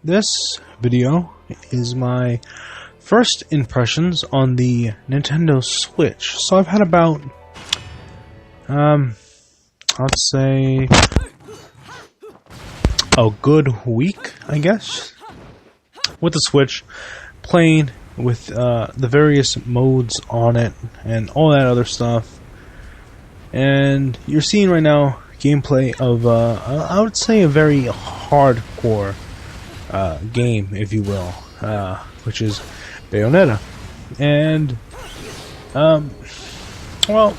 This video is my first impressions on the Nintendo Switch. So I've had about, let's say, a good week, I guess, with the Switch, playing with the various modes on it and all that other stuff. And you're seeing right now gameplay of, I would say, a very hardcore game, if you will, which is Bayonetta. And, well,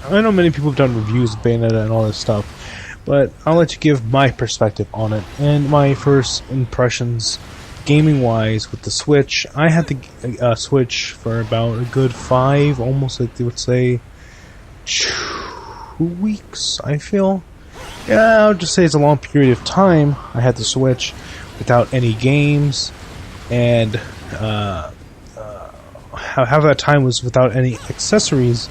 I know many people have done reviews of Bayonetta and all this stuff, but I'll let you give my perspective on it and my first impressions gaming-wise with the Switch. I had the Switch for about a good 5, almost like they would say 2 weeks, I feel. Yeah, I would just say it's a long period of time I had the Switch without any games, and half that time was without any accessories,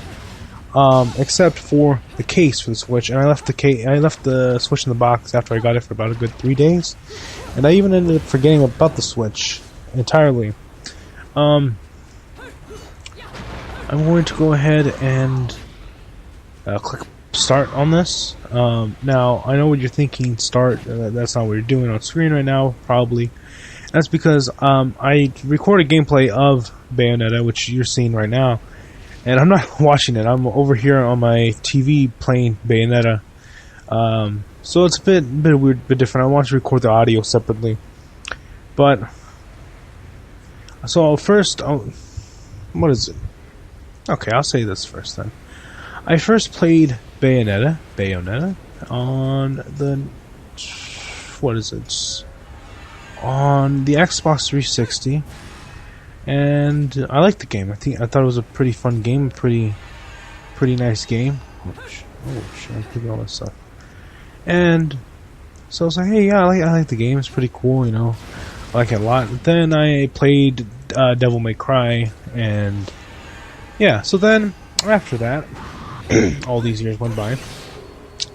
except for the case for the Switch. And I left the Switch in the box after I got it for about a good 3 days, and I even ended up forgetting about the Switch entirely. I'm going to go ahead and click start on this. Now, I know what you're thinking, start, that's not what you're doing on screen right now, probably. That's because I recorded gameplay of Bayonetta, which you're seeing right now, and I'm not watching it. I'm over here on my TV playing Bayonetta. So it's a bit weird, a bit different. I want to record the audio separately. But, so first, what is it? Okay, I'll say this first then. I first played Bayonetta on the, what is it? On the Xbox 360, and I liked the game. I thought it was a pretty fun game, pretty nice game. Oh shit, I'm picking all this stuff. And so I was like, hey, yeah, I like the game. It's pretty cool, you know. I like it a lot. Then I played Devil May Cry, and yeah. So then after that, all these years went by.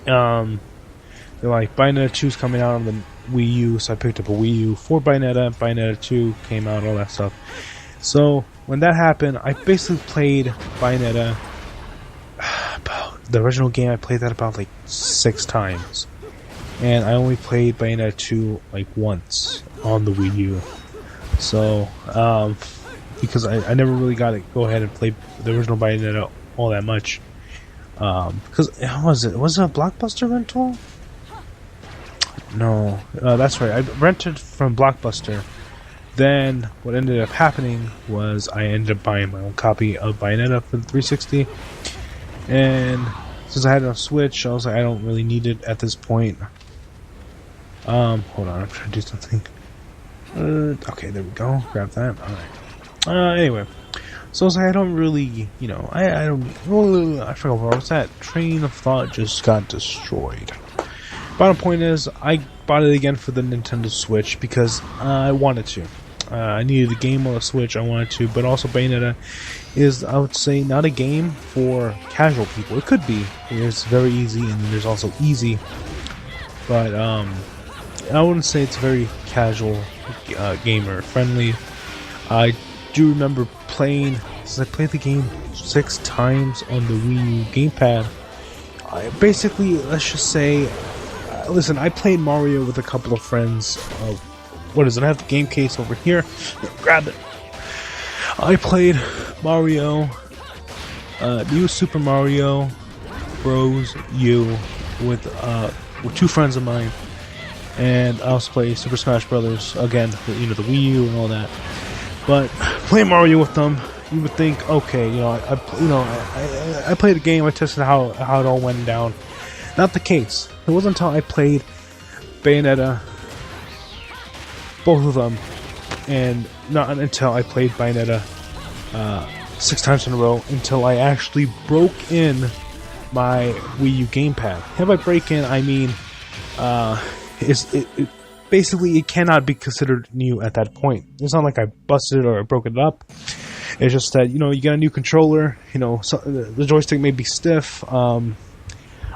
They're like, Bayonetta 2's coming out on the Wii U, so I picked up a Wii U for Bayonetta. Bayonetta 2 came out, all that stuff. So when that happened, I basically played Bayonetta about the original game. I played that about like 6 times, and I only played Bayonetta 2 like once on the Wii U. So because I never really got to go ahead and play the original Bayonetta all that much. Because was it a Blockbuster rental? No, that's right. I rented from Blockbuster. Then what ended up happening was I ended up buying my own copy of Bayonetta for the 360. And since I had it on Switch, I was like, I don't really need it at this point. Hold on, I'm trying to do something. Okay, there we go. Grab that. All right. Anyway. So I was like, I don't really, you know, I forgot where I was at. Train of thought just got destroyed. Bottom point is, I bought it again for the Nintendo Switch because I wanted to. I needed a game on the Switch, I wanted to, but also Bayonetta is, I would say, not a game for casual people. It could be. It's very easy, and there's also easy. But, I wouldn't say it's very casual, gamer friendly. I do remember playing, since I played the game 6 times on the Wii U gamepad. Basically, let's just say, listen, I played Mario with a couple of friends. What is it? I have the game case over here. Grab it. I played Mario, New Super Mario Bros. U with 2 friends of mine, and I also played Super Smash Brothers again, you know, the Wii U and all that. But playing Mario with them, you would think, okay, you know, I played a game, I tested how it all went down. Not the case. It wasn't until I played Bayonetta, both of them, and not until I played Bayonetta 6 times in a row, until I actually broke in my Wii U gamepad. And by break in, I mean, basically, it cannot be considered new at that point. It's not like I busted it or I broke it up. It's just that, you know, you get a new controller, you know, so the joystick may be stiff.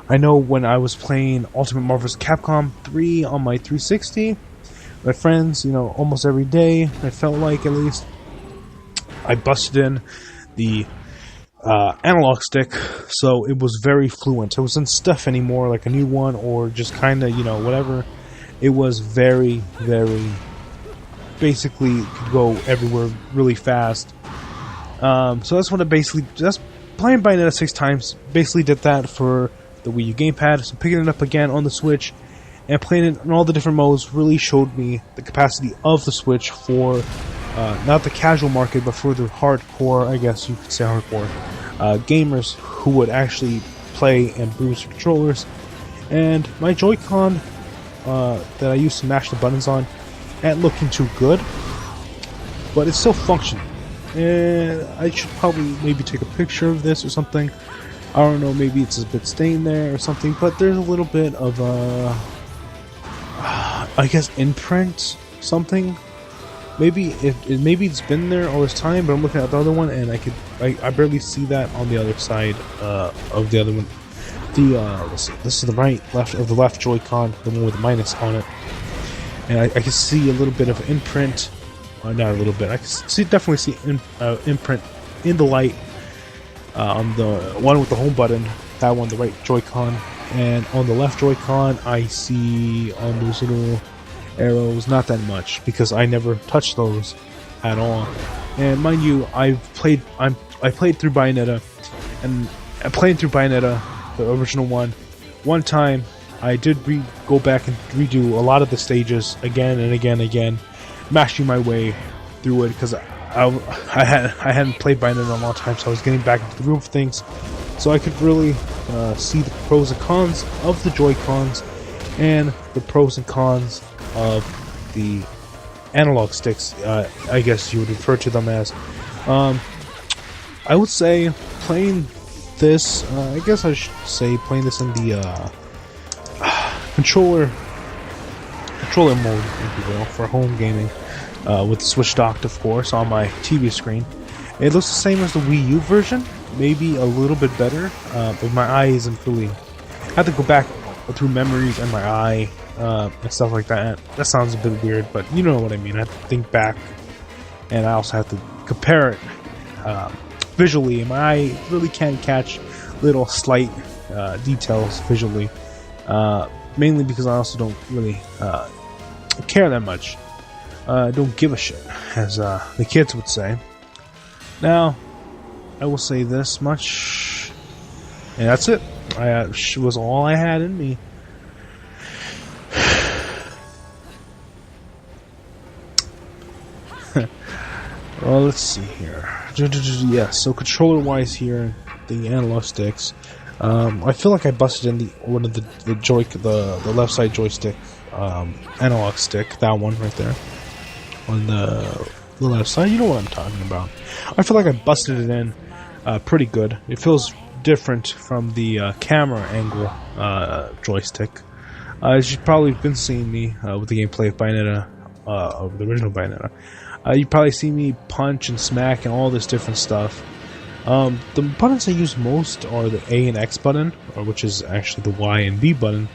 I know when I was playing Ultimate Marvel's Capcom 3 on my 360, my friends, you know, almost every day, I felt like, at least, I busted in the analog stick, so it was very fluent. It wasn't stuff anymore, like a new one, or just kind of, you know, whatever. It was very, very, basically could go everywhere really fast. So that's what that's playing Bayonetta 6 times, basically did that for the Wii U gamepad, so picking it up again on the Switch, and playing it in all the different modes really showed me the capacity of the Switch for, not the casual market, but for the hardcore, I guess you could say hardcore, gamers who would actually play and bruise controllers. And my Joy-Con that I used to mash the buttons on ain't looking too good, but it's still functioning. And I should probably maybe take a picture of this or something. I don't know, maybe it's a bit stained there or something, but there's a little bit of I guess imprint, something. Maybe maybe it's been there all this time, but I'm looking at the other one and I barely see that on the other side of the other one. This is the left of the left Joy-Con, the one with the minus on it, and I can see a little bit of imprint. Not a little bit. I can definitely see imprint in the light on the one with the home button. That one, the right Joy-Con, and on the left Joy-Con, I see on those little arrows not that much because I never touched those at all. And mind you, I played through Bayonetta, and playing through Bayonetta, the original one time, I did go back and redo a lot of the stages again and again and again, mashing my way through it because I hadn't played Bayonetta in a long time, so I was getting back into the groove of things, so I could really see the pros and cons of the Joy-Cons and the pros and cons of the analog sticks, I guess you would refer to them as. I would say playing this, I guess I should say playing this in the controller mode, if you will, for home gaming, with the Switch docked, of course, on my TV screen. It looks the same as the Wii U version, maybe a little bit better, but my eye isn't fully. I have to go back through memories and my eye and stuff like that. That sounds a bit weird, but you know what I mean. I have to think back, and I also have to compare it visually, and my eye really can't catch little slight details visually, mainly because I also don't really care that much. Don't give a shit, as the kids would say. Now, I will say this much, and that's it. Was all I had in me. Well, let's see here. Yeah, so controller-wise here, the analog sticks. I feel like I busted in one of the left side joystick analog stick. That one right there on the left side. You know what I'm talking about. I feel like I busted it in pretty good. It feels different from the camera angle joystick. As you've probably been seeing me with the gameplay of Bayonetta, of the original Bayonetta. You probably see me punch and smack and all this different stuff. The buttons I use most are the A and X button, which is actually the Y and B button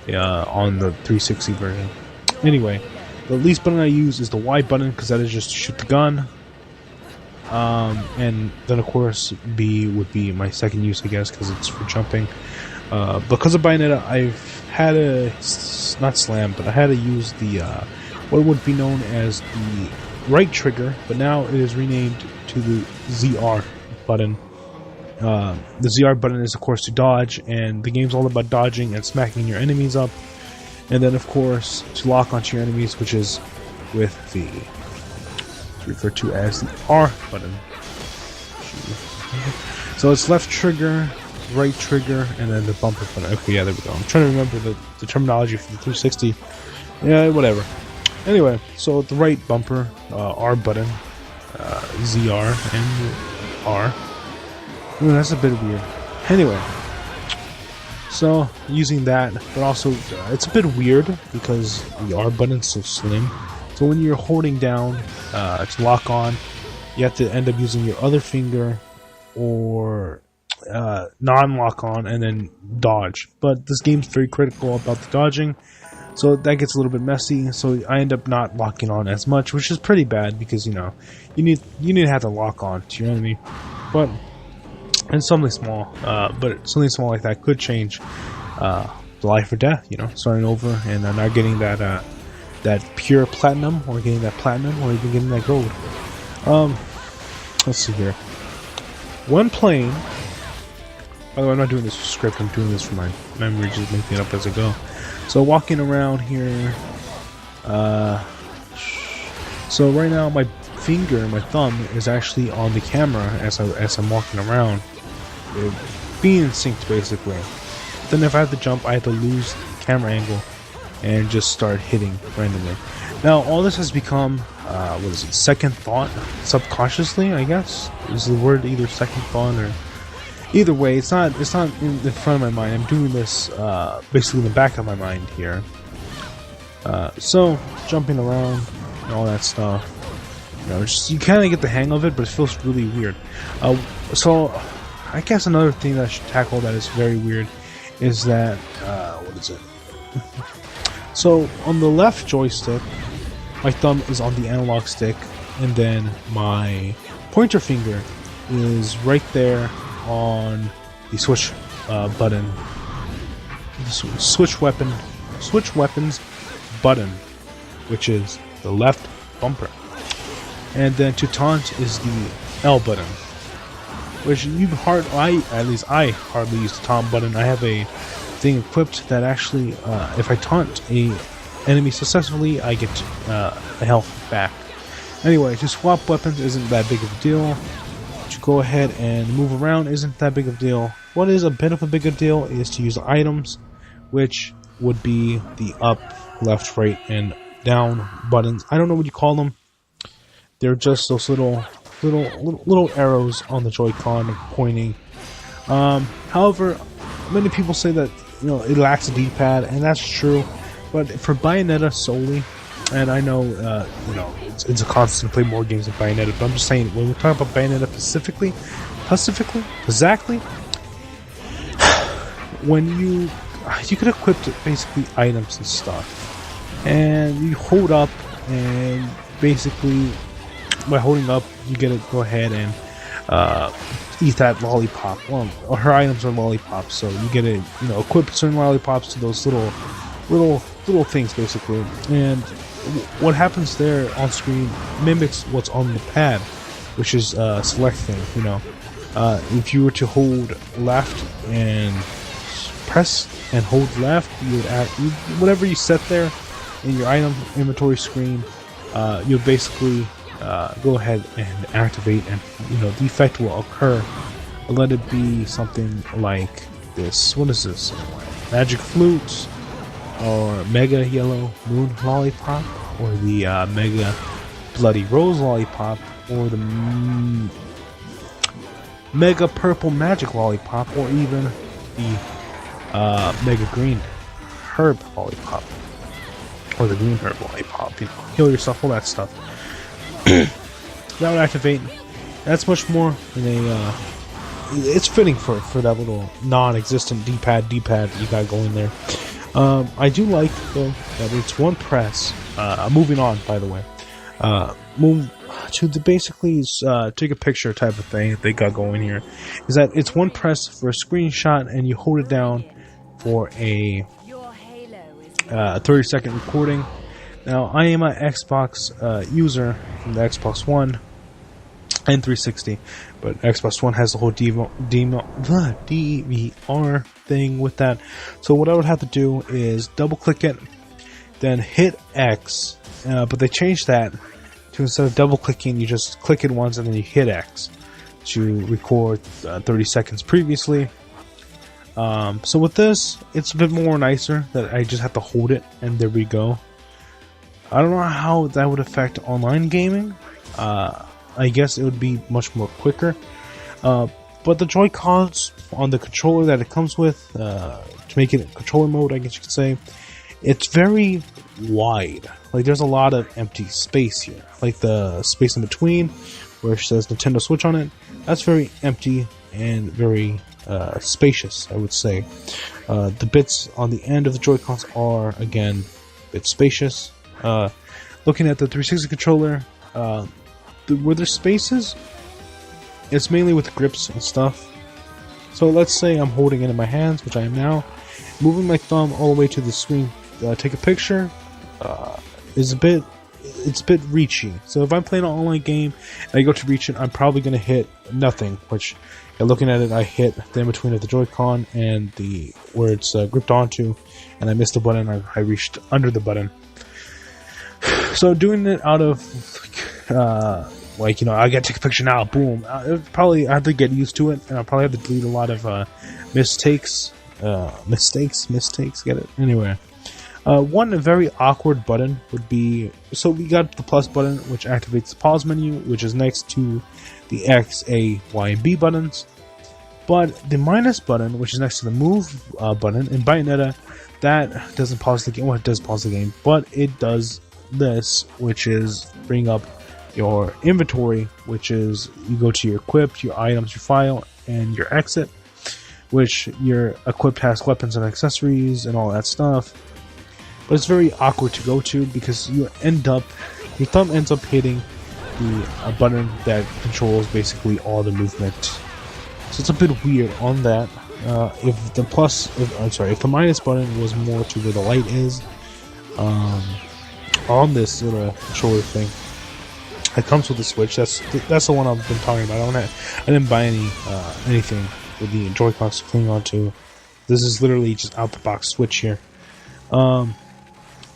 on the 360 version. Anyway, the least button I use is the Y button because that is just to shoot the gun. And then of course B would be my second use, I guess, because it's for jumping. Because of Bayonetta, I've had not slam, but I had to use the what would be known as the right trigger, but now it is renamed to the ZR button. The ZR button is of course to dodge, and the game's all about dodging and smacking your enemies up, and then of course to lock onto your enemies, which is with the referred to as the R button. So it's left trigger, right trigger, and then the bumper button. Okay, yeah, there we go. I'm trying to remember the terminology for the 360. Yeah, whatever. Anyway, so the right bumper, R button, ZR, and R. Ooh, that's a bit weird. Anyway, so using that, but also it's a bit weird because the R button's so slim. So when you're holding down to lock on, you have to end up using your other finger or non-lock on and then dodge. But this game's very critical about the dodging. So that gets a little bit messy. So I end up not locking on as much, which is pretty bad because you need to have the lock on. Do you know what I mean? But and something small, but something small like that could change the life or death. Starting over and not getting that pure platinum, or getting that platinum, or even getting that gold. Let's see here. When playing, by the way, I'm not doing this for script. I'm doing this for my memory, just making it up as I go. So walking around here, so right now my finger, my thumb, is actually on the camera as I'm walking around, being synced basically. Then if I have to jump, I have to lose camera angle and just start hitting randomly. Now all this has become, second thought, subconsciously, I guess, is the word, either second thought or either way. It's not in front of my mind. I'm doing this basically in the back of my mind here. So jumping around and all that stuff, you kind of get the hang of it, but it feels really weird. So I guess another thing that I should tackle that is very weird is that what is it? So on the left joystick, my thumb is on the analog stick, and then my pointer finger is right there on the switch button, the switch weapons button, which is the left bumper, and then to taunt is the L button, which at least I hardly use the taunt button. I have a thing equipped that actually, if I taunt a enemy successfully, I get a health back. Anyway, to swap weapons isn't that big of a deal. To go ahead and move around isn't that big of a deal. What is a bit of a bigger deal is to use items, which would be the up, left, right, and down buttons. I don't know what you call them. They're just those little arrows on the Joy-Con pointing. However, many people say that it lacks a D-pad, and that's true. But for Bayonetta solely, and I know it's a constant to play more games than Bayonetta, but I'm just saying, when we're talking about Bayonetta specifically, when you could equip basically items and stuff, and you hold up, and basically by holding up, you get to go ahead and eat that lollipop. Well, her items are lollipops, so you get to equip certain lollipops to those little things basically, and what happens there on screen mimics what's on the pad, which is selecting. If you were to hold left and press and hold left, you would whatever you set there in your item inventory screen, you'll basically go ahead and activate, and the effect will occur. Let it be something like this. What is this? Magic flute, or Mega Yellow Moon Lollipop, or the Mega Bloody Rose Lollipop, or the Mega Purple Magic Lollipop, or even the Mega Green Herb Lollipop, or the Green Herb Lollipop. Heal yourself, all that stuff. That would activate. That's much more in a. It's fitting for that little non-existent D-pad you got going there. I do like, though, that it's one press. Moving on, by the way. Move to the basically take a picture type of thing they got going here. Is that it's one press for a screenshot, and you hold it down for a 30-second recording. Now, I am an Xbox user from the Xbox One and 360, but Xbox One has the whole DVR thing with that. So what I would have to do is double click it, then hit X, but they changed that to, instead of double clicking, you just click it once and then you hit X to record 30 seconds previously. So with this, it's a bit more nicer that I just have to hold it and there we go. I don't know how that would affect online gaming. I guess it would be much more quicker. But the Joy-Cons on the controller that it comes with, to make it controller mode, I guess you could say, it's very wide. Like, there's a lot of empty space here. Like the space in between, where it says Nintendo Switch on it, that's very empty and very spacious, I would say. The bits on the end of the Joy-Cons are, again, bit spacious. Looking at the 360 controller, where there's spaces, it's mainly with grips and stuff. So let's say I'm holding it in my hands, which I am now, moving my thumb all the way to the screen, take a picture, is a bit reachy. So if I'm playing an online game and I go to reach it, I'm probably going to hit nothing, which, looking at it, I hit the in-between of the Joy-Con and where it's gripped onto, and I missed the button. I reached under the button. So doing it out of, I gotta take a picture now, boom. I have to get used to it, and I'll probably have to delete a lot of mistakes, get it? Anyway. One very awkward button would be, so we got the plus button, which activates the pause menu, which is next to the X, A, Y, and B buttons. But the minus button, which is next to the move button, in Bayonetta, that doesn't pause the game. Well, it does pause the game, but it does this, which is bring up your inventory, which is you go to your equip, your items, your file, and your exit, which your equipped has weapons and accessories and all that stuff. But it's very awkward to go to because your thumb ends up hitting the button that controls basically all the movement. So it's a bit weird on that. If the minus button was more to where the light is, on this little controller thing, it comes with the Switch. That's the one I've been talking about. I didn't buy anything with the Joy-Cons to cling onto. This is literally just out the box Switch here.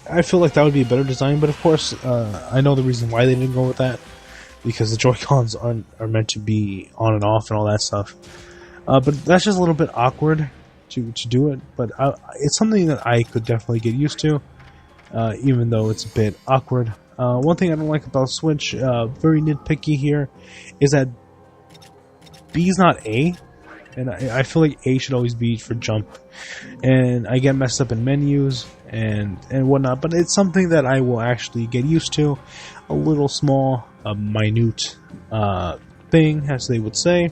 I feel like that would be a better design, but of course, I know the reason why they didn't go with that, because the Joy-Cons are meant to be on and off and all that stuff. But that's just a little bit awkward to do it, but it's something that I could definitely get used to, even though it's a bit awkward. One thing I don't like about Switch, very nitpicky here, is that B is not A. And I feel like A should always be for jump. And I get messed up in menus and whatnot. But it's something that I will actually get used to. A little small, minute thing, as they would say.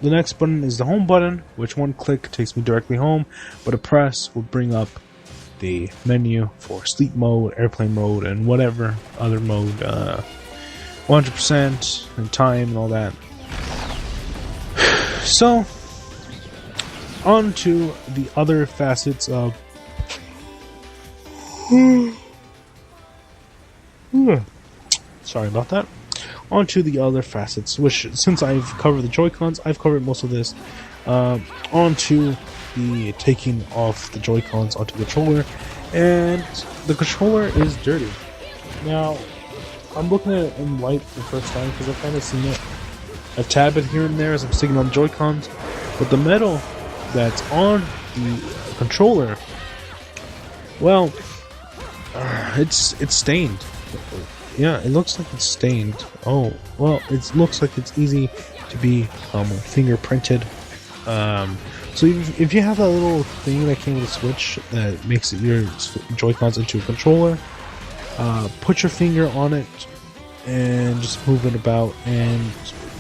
The next button is the home button, which one click takes me directly home. But a press will bring up the menu for sleep mode, airplane mode, and whatever other mode. 100% and time and all that. So, on to the other facets of... Sorry about that. On to the other facets, which, since I've covered the Joy-Cons, I've covered most of this. On to the taking off the Joy-Cons onto the controller, and the controller is dirty. Now, I'm looking at it in light for the first time, because I've kind of seen it a tad bit here and there as I'm sticking on the Joy-Cons, but the metal that's on the controller, well, it's stained. Yeah, it looks like it's stained. Oh, well, it looks like it's easy to be fingerprinted. So if you have that little thing that came with the Switch that makes your Joy-Cons into a controller, put your finger on it and just move it about, and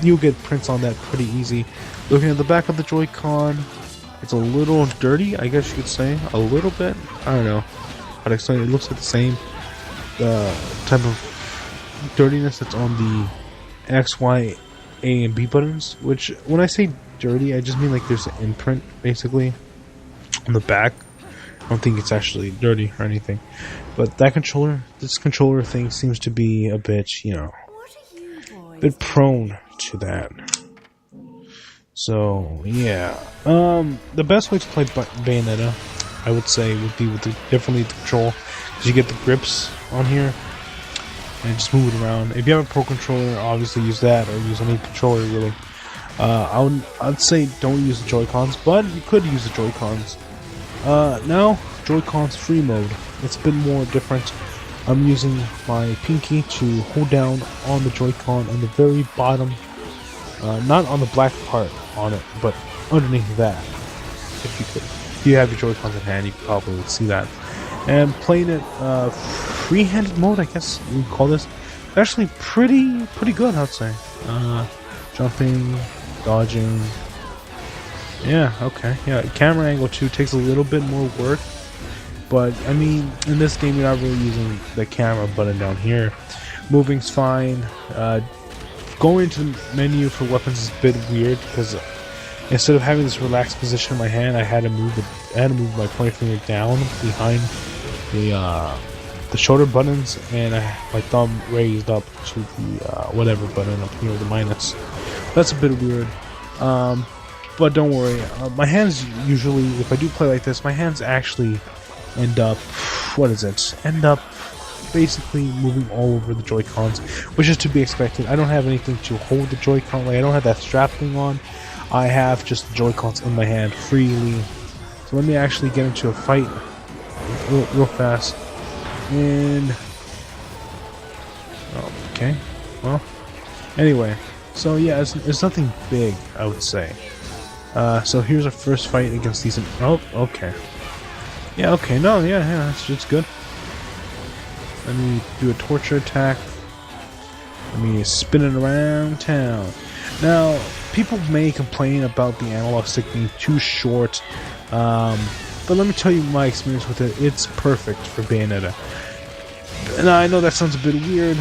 you'll get prints on that pretty easy. Looking at the back of the Joy-Con, it's a little dirty, I guess you could say. A little bit. I don't know how to explain it. It looks like the same type of dirtiness that's on the X, Y, A, and B buttons. Which, when I say dirty, I just mean like there's an imprint, basically, on the back. I don't think it's actually dirty or anything. But this controller thing seems to be a bit, a bit prone to that. So, yeah. The best way to play Bayonetta, I would say, would be with the control. Because you get the grips on here, and just move it around. If you have a Pro Controller, obviously use that, or use any controller, really. I'd say don't use the Joy-Cons, but you could use the Joy-Cons. Now, Joy-Cons free mode. It's a bit more different. I'm using my pinky to hold down on the Joy-Con on the very bottom, not on the black part on it, but underneath that. If you have your Joy-Cons in hand, you can probably see that. And playing it free-handed mode, I guess you would call this. Actually, pretty good, I'd say. Jumping, dodging. Yeah, okay. Yeah, camera angle too takes a little bit more work. But I mean, in this game, you're not really using the camera button down here. Moving's fine. Going to the menu for weapons is a bit weird because instead of having this relaxed position in my hand, I had to move my pointer finger down behind the shoulder buttons, and my thumb raised up to the whatever button up here, the minus. That's a bit weird. But don't worry. My hands usually, if I do play like this, my hands actually end up basically moving all over the Joy-Cons, which is to be expected. I don't have anything to hold the Joy-Con, like I don't have that strap thing on. I have just the Joy-Cons in my hand freely. So let me actually get into a fight real fast. And okay, well, anyway, so yeah, it's nothing big, I would say. So here's our first fight against these. Oh, okay. Yeah, okay, no, yeah, it's good. Let me do a torture attack. Let me spin it around town. Now, people may complain about the analog stick being too short, but let me tell you my experience with it. It's perfect for Bayonetta. And I know that sounds a bit weird,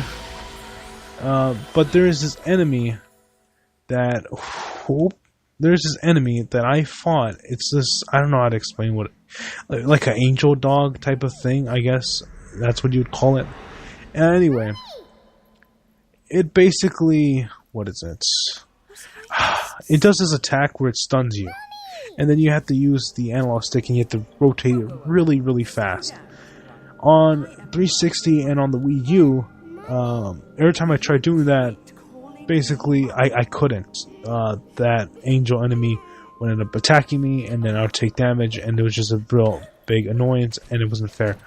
but there is this enemy that... There's this enemy that I fought. It's this, I don't know how to explain what, like an angel dog type of thing, I guess. That's what you would call it. And anyway, it basically, what is it? It does this attack where it stuns you. And then you have to use the analog stick and you have to rotate it really, really fast. On 360 and on the Wii U, every time I tried doing that, basically, I couldn't. That angel enemy would end up attacking me, and then I would take damage, and it was just a real big annoyance, and it wasn't fair.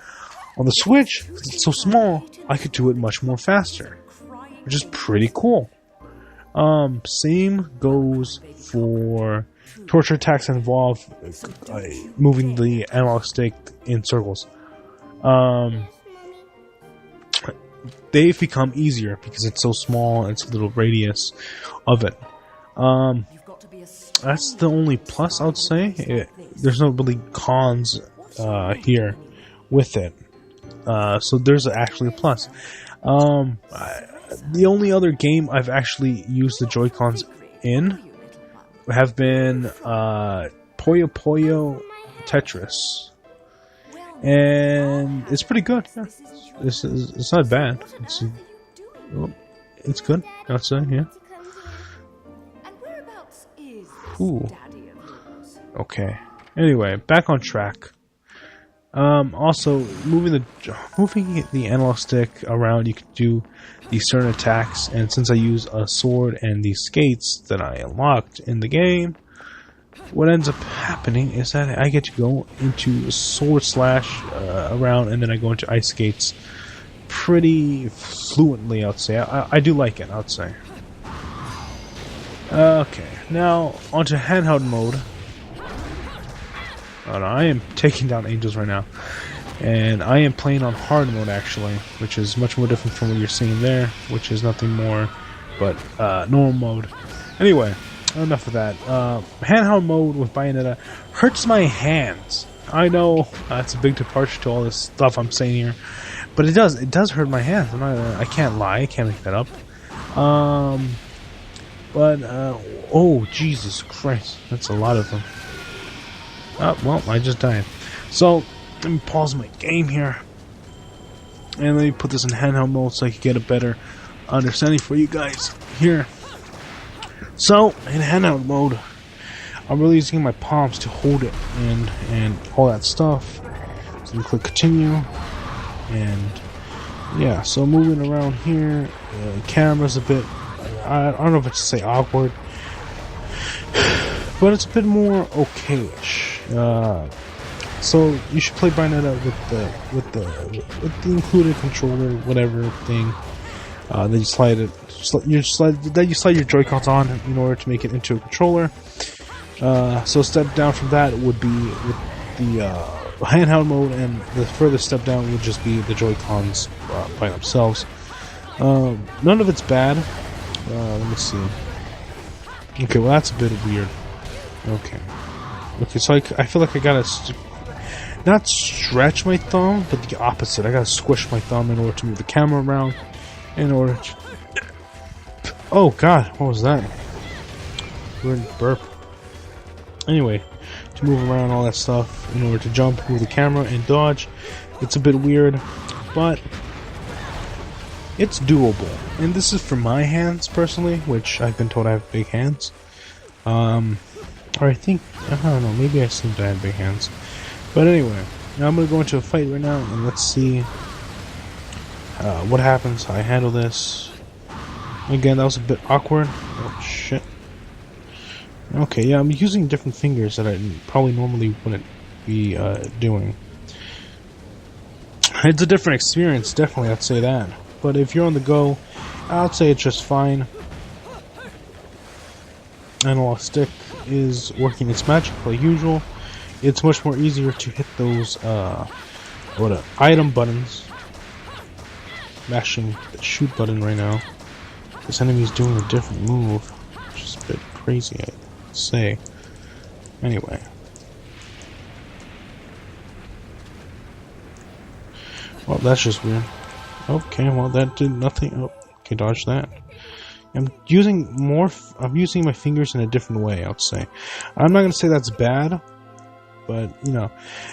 On the Switch, it's so small, I could do it much more faster, which is pretty cool. Same goes for torture attacks that involve moving the analog stick in circles. They've become easier because it's so small and it's a little radius of it. That's the only plus I would say. There's no really cons here with it. So there's actually a plus. The only other game I've actually used the Joy-Cons in have been Puyo Puyo Tetris. And it's pretty good, yeah. It's not bad. It's good, I'd say, yeah. Ooh. Okay. Anyway, back on track. Also, moving the analog stick around, you can do these certain attacks. And since I use a sword and these skates that I unlocked in the game, what ends up happening is that I get to go into sword slash around, and then I go into ice skates pretty fluently, I would say. I do like it, I would say. Okay, now onto handheld mode. Oh, no, I am taking down angels right now. And I am playing on hard mode, actually, which is much more different from what you're seeing there, which is nothing more but normal mode. Anyway, enough of that. Handheld mode with Bayonetta hurts my hands. I know that's a big departure to all this stuff I'm saying here, but it does hurt my hands. I can't lie. I can't make that up. Oh, Jesus Christ, that's a lot of them. Oh, well, I just died. So, let me pause my game here. And let me put this in handheld mode so I can get a better understanding for you guys here. So, in handheld mode, I'm really using my palms to hold it and all that stuff. So, you click continue. And, yeah, so moving around here, camera's a bit, I don't know if it's to say awkward, but it's a bit more okay-ish. So you should play Bayonetta with the included controller, whatever thing. Then you slide your Joy-Cons on in order to make it into a controller. So a step down from that would be with the handheld mode, and the further step down would just be the Joy-Cons by themselves. None of it's bad. Let me see. Okay, well that's a bit weird. Okay, so I feel like I gotta... not stretch my thumb, but the opposite. I gotta squish my thumb in order to move the camera around. In order to... Oh god, what was that? Weird burp. Anyway, to move around all that stuff in order to jump, move the camera, and dodge. It's a bit weird, but it's doable. And this is for my hands, personally, which I've been told I have big hands. Or I think, I don't know, maybe I seem to have big hands. But anyway, now I'm going to go into a fight right now, and let's see what happens. I handle this. Again, that was a bit awkward. Oh, shit. Okay, yeah, I'm using different fingers that I probably normally wouldn't be doing. It's a different experience, definitely, I'd say that. But if you're on the go, I'd say it's just fine. Analog stick is working its magic like usual. It's much more easier to hit those item buttons. Mashing the shoot button right now. This enemy's doing a different move, which is a bit crazy, I'd say. Anyway. Well, that's just weird. Okay, well that did nothing. Oh, okay, dodge that. I'm using my fingers in a different way, I would say. I'm not gonna say that's bad, but you know,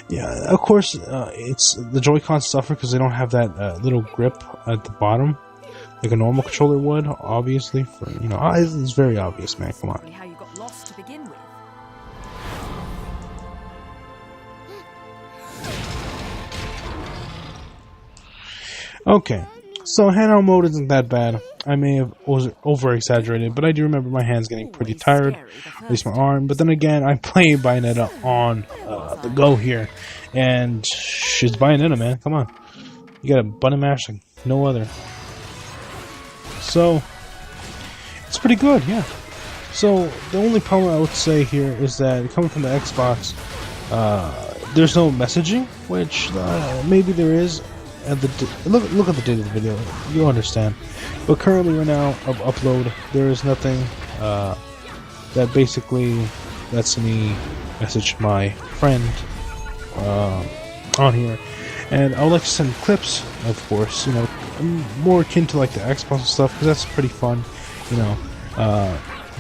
yeah. Of course, it's the Joy-Cons suffer because they don't have that little grip at the bottom, like a normal controller would. Obviously, for you know, it's very obvious, man. Come on. How you got lost to begin with. Okay, so handheld mode isn't that bad. I may have over-exaggerated, but I do remember my hands getting pretty tired, at least my arm. But then again, I'm playing Bayonetta on the go here, and she's Bayonetta, man. Come on, you got a button mash like no other. So it's pretty good, yeah. So the only problem I would say here is that coming from the Xbox, there's no messaging, which maybe there is. At the look at the date of the video, you'll understand. But currently, right now of upload, there is nothing that basically lets me message my friend on here. And I would like to send clips, of course. You know, more akin to like the Xbox and stuff, because that's pretty fun. You know,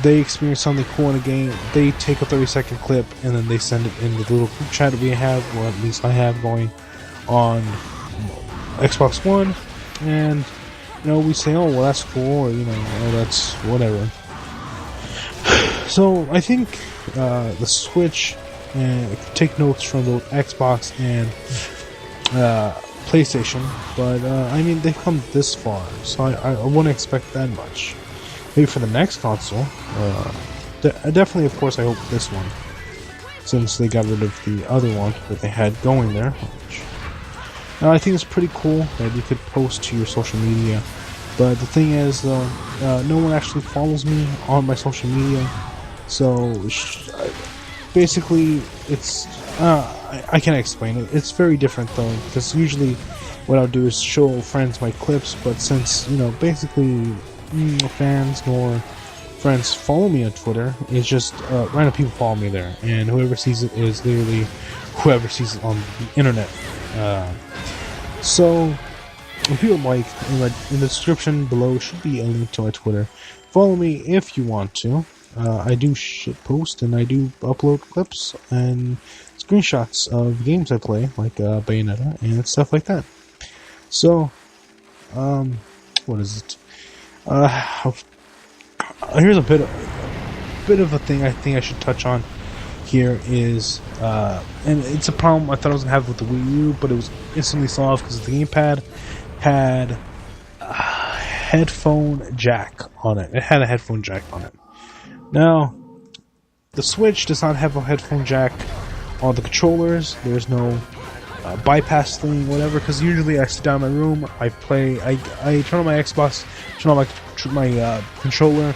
they experience something cool in a game. They take a 30-second clip and then they send it in the little group chat that we have, or at least I have going on Xbox One, and you know, we say, oh well, that's cool, or you know, oh, that's whatever. So I think the Switch take notes from the Xbox and PlayStation, but I mean, they've come this far, so I wouldn't expect that much. Maybe for the next console, definitely, of course, I hope this one, since they got rid of the other one that they had going there. Which, I think it's pretty cool that you could post to your social media, but the thing is, though, no one actually follows me on my social media, so basically, it's I can't explain it. It's very different though, because usually what I'll do is show friends my clips, but since you know, basically, fans nor friends follow me on Twitter, it's just random people follow me there, and whoever sees it is literally whoever sees it on the internet. So, if you would like, in the description below should be a link to my Twitter. Follow me if you want to. I do shit post and I do upload clips and screenshots of games I play, like Bayonetta and stuff like that. So, what is it? Here's a bit of a thing I think I should touch on. Here is, and it's a problem I thought I was going to have with the Wii U, but it was instantly solved because the gamepad had a headphone jack on it. It had a headphone jack on it. Now, the Switch does not have a headphone jack on the controllers. There's no bypass thing, whatever, because usually I sit down in my room, I play, I turn on my Xbox, turn on my controller,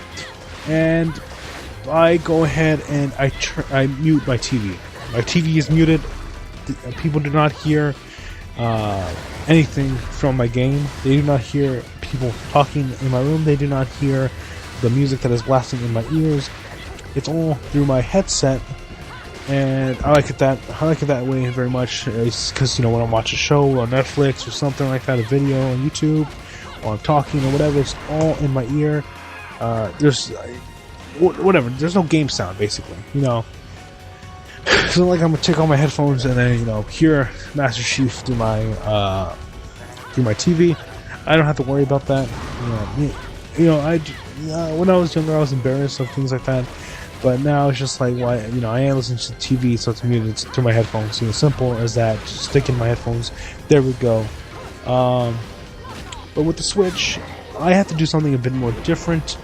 and I go ahead and I mute my TV. My TV is muted. People do not hear anything from my game. They do not hear people talking in my room. They do not hear the music that is blasting in my ears. It's all through my headset, and I like it that way very much. It's because, you know, when I watch a show on Netflix or something like that, a video on YouTube, or I'm talking or whatever, it's all in my ear. There's whatever. There's no game sound, basically, you know. So like I'm gonna take all my headphones and then, you know, hear Master Chief through my TV. I don't have to worry about that. You know, when I was younger, I was embarrassed of things like that. But now it's just like, why, you know, I am listening to TV, so it's muted through my headphones. You know, simple as that. Just stick in my headphones. There we go. But with the Switch, I have to do something a bit more different.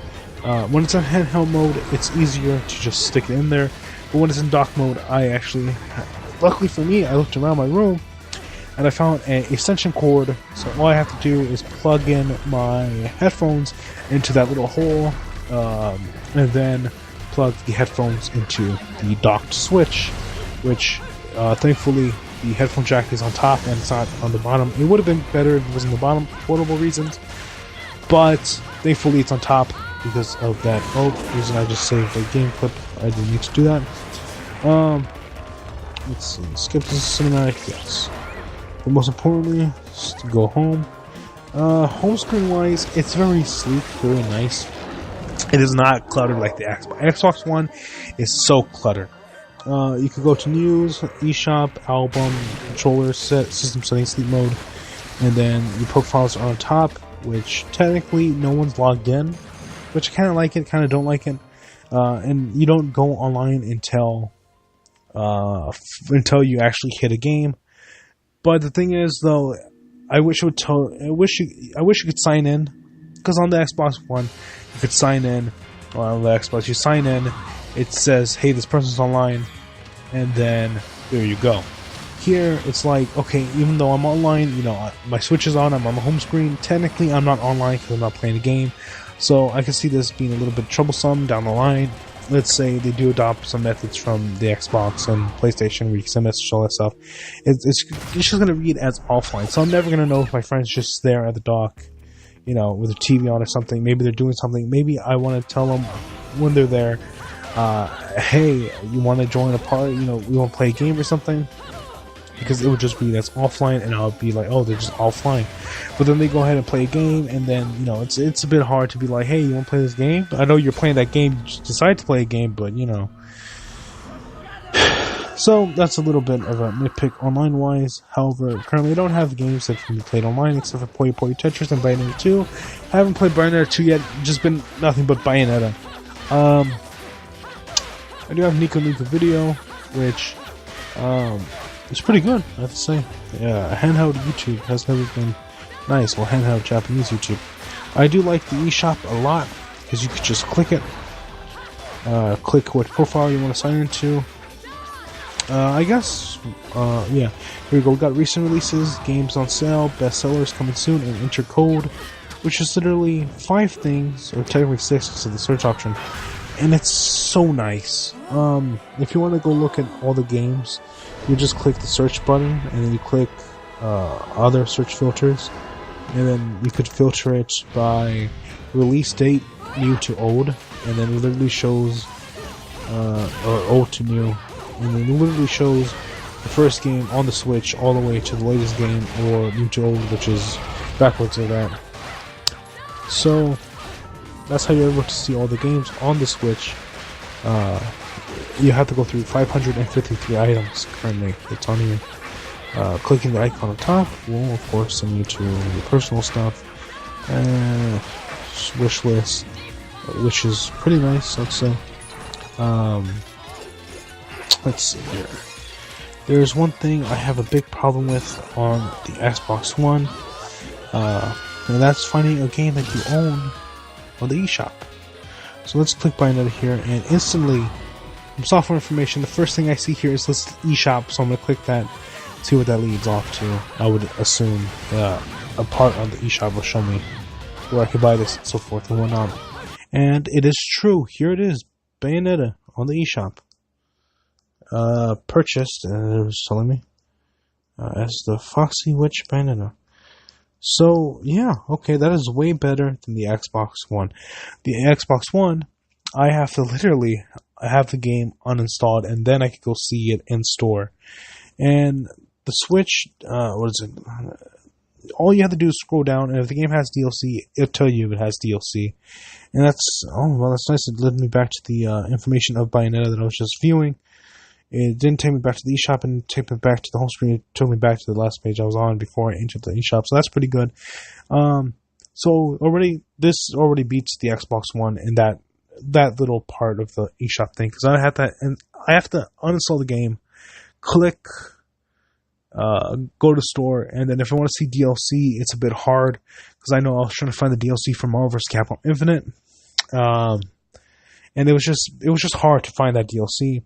When it's in handheld mode, it's easier to just stick it in there. But when it's in dock mode, luckily for me, I looked around my room and I found an extension cord. So all I have to do is plug in my headphones into that little hole, and then plug the headphones into the docked Switch, which thankfully the headphone jack is on top and it's not on the bottom. It would have been better if it was on the bottom for portable reasons, but thankfully it's on top because of that reason. I just saved the game clip. I didn't need to do that. Let's see. Skip the cinematic, yes. But most importantly, just to go home. Home screen wise, it's very sleek, very nice. It is not cluttered like the Xbox. Xbox One is so cluttered. You can go to news, eShop, album, controller, system settings, sleep mode, and then your profiles are on top, which technically no one's logged in, which I kind of like it, kind of don't like it. And you don't go online until you actually hit a game. But the thing is, though, I wish you could sign in, because on the Xbox One you could sign in. Well, on the Xbox, you sign in. It says, "Hey, this person's online," and then there you go. Here, it's like, okay, even though I'm online, you know, my Switch is on. I'm on the home screen. Technically, I'm not online because I'm not playing the game. So I can see this being a little bit troublesome down the line. Let's say they do adopt some methods from the Xbox and PlayStation where you can send messages, all that stuff. It's just going to read as offline. So I'm never going to know if my friend's just there at the dock, you know, with a TV on or something. Maybe they're doing something. Maybe I want to tell them when they're there, hey, you want to join a party? You know, we want to play a game or something? Because it would just be that's offline, and I'll be like, oh, they're just offline. But then they go ahead and play a game, and then, you know, it's a bit hard to be like, hey, you want to play this game? I know you're playing that game, you just decide to play a game, but, you know. So that's a little bit of a nitpick online-wise. However, currently I don't have games that can be played online except for Puyo Puyo Tetris and Bayonetta 2. I haven't played Bayonetta 2 yet, just been nothing but Bayonetta. I do have Nico Video, which it's pretty good, I have to say. Yeah, handheld YouTube has never been nice. Well, handheld Japanese YouTube. I do like the eShop a lot, because you could just click it. Click what profile you want to sign into. I guess, yeah. Here we go. We got recent releases, games on sale, bestsellers coming soon, and enter code, which is literally 5 things, or technically 6 because of the search option. And it's so nice. If you want to go look at all the games, you just click the search button, and then you click other search filters, and then you could filter it by release date, new to old, and then it literally shows, or old to new, and then it literally shows the first game on the Switch all the way to the latest game, or new to old, which is backwards of that. So that's how you're able to see all the games on the Switch. You have to go through 553 items currently. It's on here. Clicking the icon on top will, of course, send you to your personal stuff. Wish list, which is pretty nice, let's say. Let's see here. There's one thing I have a big problem with on the Xbox One, and that's finding a game that you own on the eShop. So let's click Bayonetta here, and instantly, from software information, the first thing I see here is this eShop, so I'm going to click that, see what that leads off to. I would assume a part of the eShop will show me where I can buy this and so forth and whatnot. And it is true, here it is, Bayonetta on the eShop. Purchased, and it was telling me, as the Foxy Witch Bayonetta. So, yeah, okay, that is way better than the Xbox One. The Xbox One, I have to literally have the game uninstalled, and then I could go see it in store. And the Switch, what is it? All you have to do is scroll down, and if the game has DLC, it'll tell you if it has DLC. And that's nice. It led me back to the information of Bayonetta that I was just viewing. It didn't take me back to the eShop and take me back to the home screen. It took me back to the last page I was on before I entered the eShop. So that's pretty good. So this already beats the Xbox One in that little part of the eShop thing, because I have to uninstall the game, click, go to store, and then if I want to see DLC, it's a bit hard because I know I was trying to find the DLC for Marvel vs. Capcom Infinite, and it was just hard to find that DLC.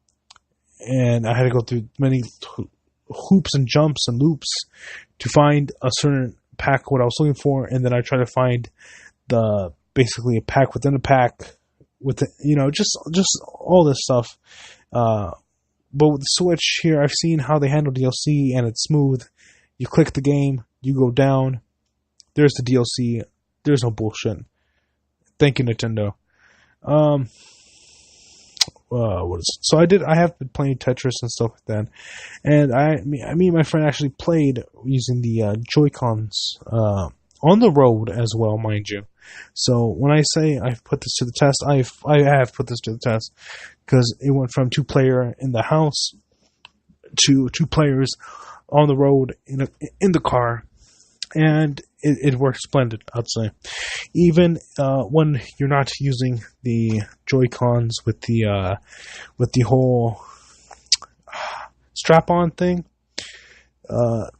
And I had to go through many hoops and jumps and loops to find a certain pack, what I was looking for, and then I tried to find basically a pack within a pack with just all this stuff. But with the Switch here, I've seen how they handle DLC, and it's smooth. You click the game, you go down, there's the DLC. There's no bullshit. Thank you, Nintendo. What is it? So I have been playing Tetris and stuff like that, and me and my friend actually played using the Joy-Cons on the road as well, mind you. So when I say I've put this to the test, I have put this to the test, because it went from 2-player in the house to 2 players on the road in the car, and it worked splendid, I'd say. Even when you're not using the Joy-Cons with the whole strap-on thing,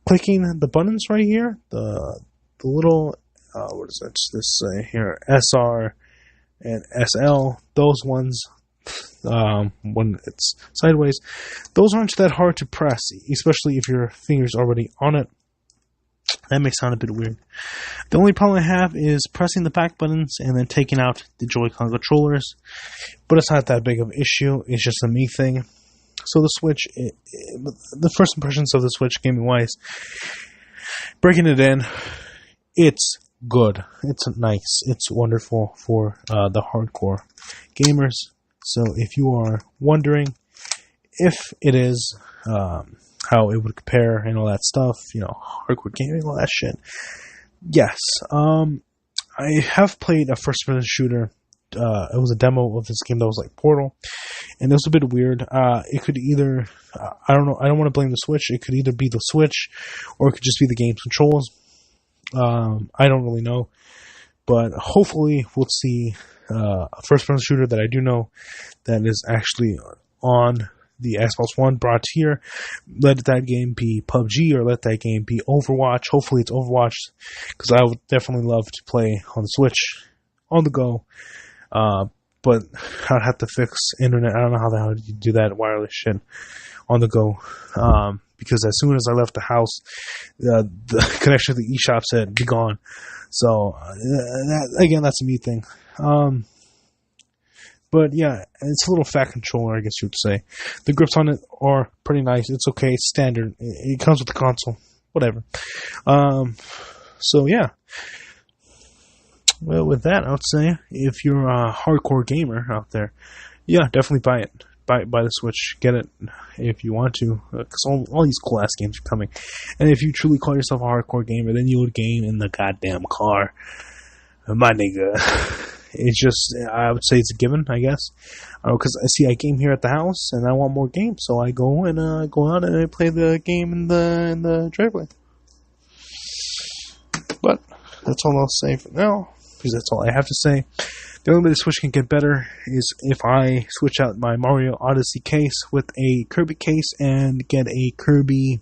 clicking the buttons right here, the little what does this say here? SR and SL, those ones, when it's sideways, those aren't that hard to press, especially if your finger's already on it. That may sound a bit weird. The only problem I have is pressing the back buttons and then taking out the Joy-Con controllers. But it's not that big of an issue. It's just a me thing. So the Switch, the first impressions of the Switch gaming-wise, breaking it in, it's good. It's nice. It's wonderful for the hardcore gamers. So if you are wondering if it is... how it would compare and all that stuff, hardcore gaming, all that shit. Yes, I have played a first-person shooter. It was a demo of this game that was like Portal, and it was a bit weird. It could either, I don't know, I don't want to blame the Switch. It could either be the Switch, or it could just be the game's controls. I don't really know, but hopefully we'll see a first-person shooter that I do know that is actually on the Xbox One brought here. Let that game be PUBG, or let that game be Overwatch. Hopefully it's Overwatch, because I would definitely love to play on the Switch on the go. But I'd have to fix internet. I don't know how the hell you do that wireless shit on the go. Because as soon as I left the house, the connection to the eShop said, be gone. So, that's a me thing. But yeah, it's a little fat controller, I guess you would say. The grips on it are pretty nice. It's okay. It's standard. It comes with the console. Whatever. So yeah. Well, with that, I would say, if you're a hardcore gamer out there, yeah, definitely buy it. Buy the Switch. Get it if you want to, because all these cool ass games are coming. And if you truly call yourself a hardcore gamer, then you would game in the goddamn car, my nigga. It's just, I would say it's a given, I guess. Because I game here at the house, and I want more games, so I go and go out and I play the game in the driveway. But that's all I'll say for now, because that's all I have to say. The only way the Switch can get better is if I switch out my Mario Odyssey case with a Kirby case and get a Kirby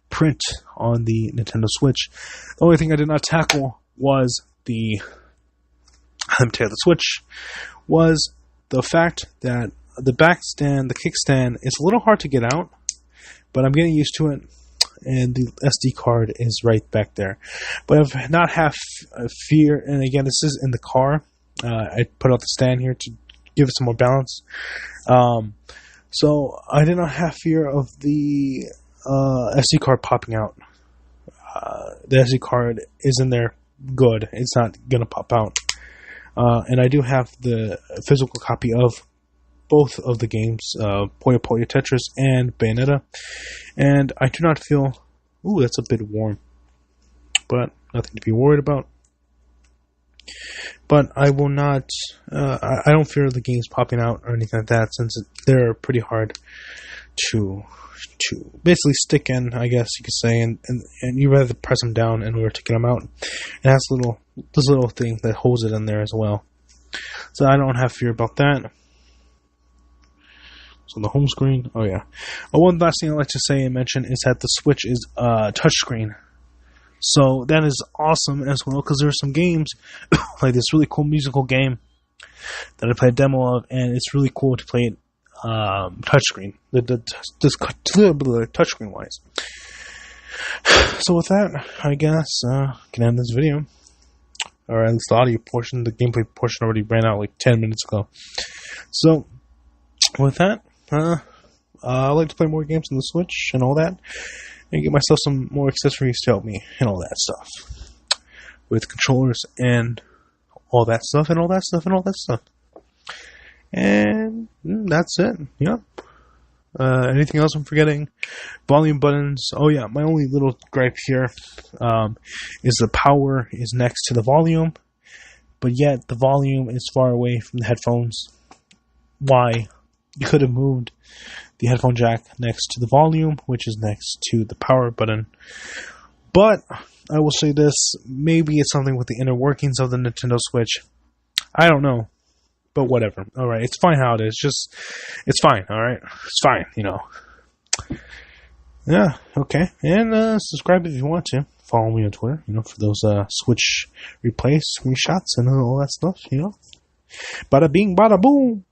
print on the Nintendo Switch. The only thing I did not tackle was the Switch, was the fact that the back stand, the kickstand, it's a little hard to get out, but I'm getting used to it, and the SD card is right back there. But I've not have fear, and again, this is in the car. I put out the stand here to give it some more balance. So I did not have fear of the SD card popping out. The SD card is in there good. It's not going to pop out. And I do have the physical copy of both of the games, Puyo Puyo Tetris and Bayonetta, and I do not feel... Ooh, that's a bit warm, but nothing to be worried about. But I will not... I don't fear the games popping out or anything like that, since they're pretty hard to basically stick in, I guess you could say, and you rather press them down in order to get them out. It has this little thing that holds it in there as well. So I don't have fear about that. So the home screen, oh yeah. One last thing I'd like to say and mention is that the Switch is touchscreen. So that is awesome as well, because there are some games, like this really cool musical game that I played a demo of, and it's really cool to play it touchscreen, touchscreen wise. So with that, I guess can end this video, or at least the audio portion. The gameplay portion already ran out like 10 minutes ago. So with that, I like to play more games on the Switch and all that, and get myself some more accessories to help me and all that stuff, with controllers and all that stuff and all that stuff and all that stuff. And that's it. Yep. Anything else I'm forgetting? Volume buttons. Oh yeah, my only little gripe here is the power is next to the volume, but yet the volume is far away from the headphones. Why? You could have moved the headphone jack next to the volume, which is next to the power button. But I will say this, maybe it's something with the inner workings of the Nintendo Switch. I don't know. But whatever. Alright, it's fine how it is. It's fine, alright? It's fine, you know. Yeah, okay. And subscribe if you want to. Follow me on Twitter, you know, for those Switch replays, screenshots, and all that stuff, you know. Bada bing, bada boom!